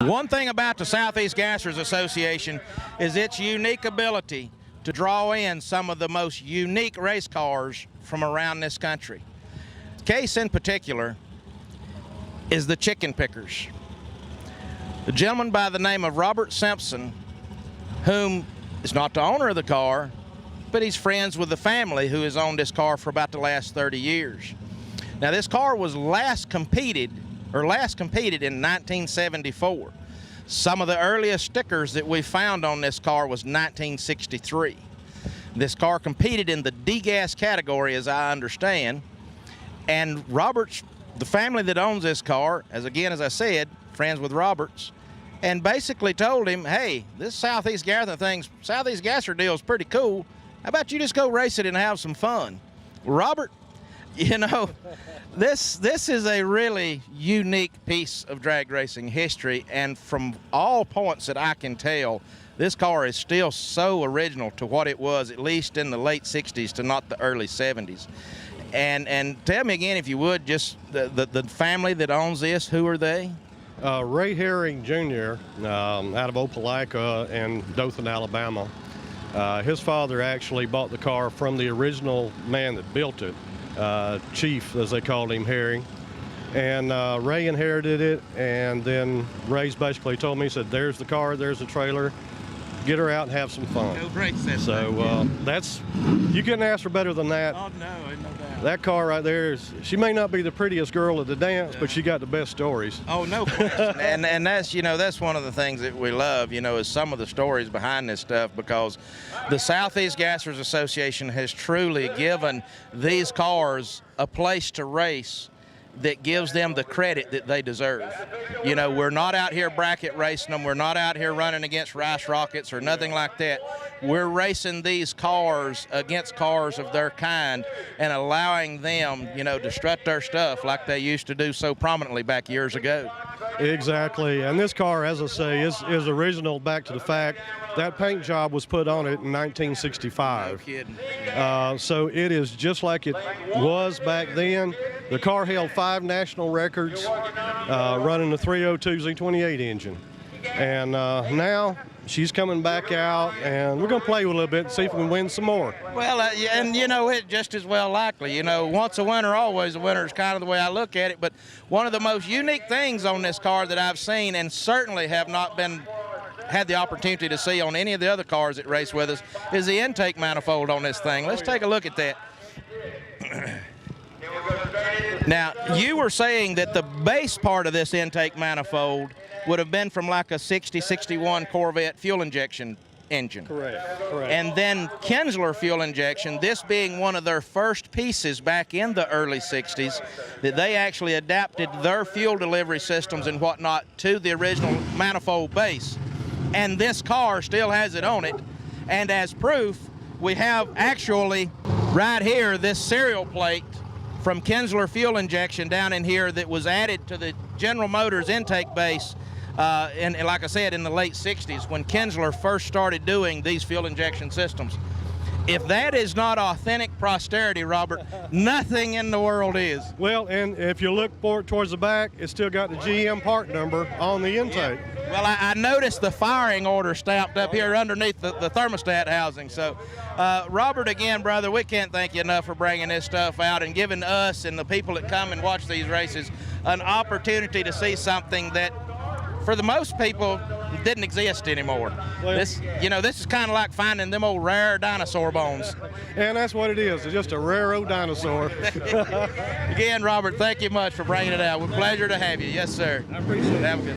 One thing about the Southeast Gassers Association is its unique ability to draw in some of the most unique race cars from around this country. Case in particular is the Chicken Pickers. A gentleman by the name of Robert Simpson, whom is not the owner of the car, but he's friends with the family who has owned this car for about the last 30 years. Now, this car was last competed in 1974. Some of the earliest stickers that we found on this car was 1963. This car competed in the D-Gas category, as I understand, and Roberts, the family that owns this car, as I said, friends with Roberts, and basically told him, hey, this Southeast Gasser deal is pretty cool. How about you just go race it and have some fun? Robert, you know, this is a really unique piece of drag racing history, and from all points that I can tell, this car is still so original to what it was, at least in the late 60s to not the early 70s. And tell me again, if you would, just the family that owns this, who are they? Ray Herring Jr. Out of Opelika and Dothan, Alabama. His father actually bought the car from the original man that built it, Chief, as they called him, Herring. And Ray inherited it, and then Ray's basically told me, he said, there's the car, there's the trailer, get her out and have some fun. So that's, you couldn't ask for better than that. Oh, no, ain't no doubt. That car right there she may not be the prettiest girl at the dance, but she got the best stories. Oh, no question. and that's, you know, that's one of the things that we love, you know, is some of the stories behind this stuff, because the Southeast Gassers Association has truly given these cars a place to race that gives them the credit that they deserve. You know, we're not out here bracket racing them. We're not out here running against Rice Rockets or nothing like that. We're racing these cars against cars of their kind and allowing them, you know, to strut their stuff like they used to do so prominently back years ago. Exactly, and this car, as I say, is original back to the fact that paint job was put on it in 1965. No kidding. So it is just like it was back then. The car held 5 national records, running the 302 Z28 engine. And now she's coming back out, and we're going to play with it a little bit and see if we can win some more. Well, and you know, it just as well likely. You know, once a winner, always a winner is kind of the way I look at it. But one of the most unique things on this car that I've seen, and certainly have not had the opportunity to see on any of the other cars that race with us, is the intake manifold on this thing. Let's take a look at that. Now, you were saying that the base part of this intake manifold would have been from like a 60, 61 Corvette fuel injection engine. Correct. And then Kinsler fuel injection, this being one of their first pieces back in the early 60s, that they actually adapted their fuel delivery systems and whatnot to the original manifold base. And this car still has it on it. And as proof, we have actually right here this serial plate from Kinsler fuel injection down in here that was added to the General Motors intake base, and like I said, in the late 60s when Kinsler first started doing these fuel injection systems. If that is not authentic posterity, Robert, nothing in the world is. Well, and if you look towards the back, it's still got the GM part number on the intake. Yeah. Well, I noticed the firing order stamped up here underneath the thermostat housing. So, Robert, again, brother, we can't thank you enough for bringing this stuff out and giving us and the people that come and watch these races an opportunity to see something that, for the most people, didn't exist anymore. Well, this is kind of like finding them old rare dinosaur bones. And that's what it is. It's just a rare old dinosaur. Again, Robert, thank you much for bringing it out. It's a pleasure to have you. Yes, sir. I appreciate it. Have a good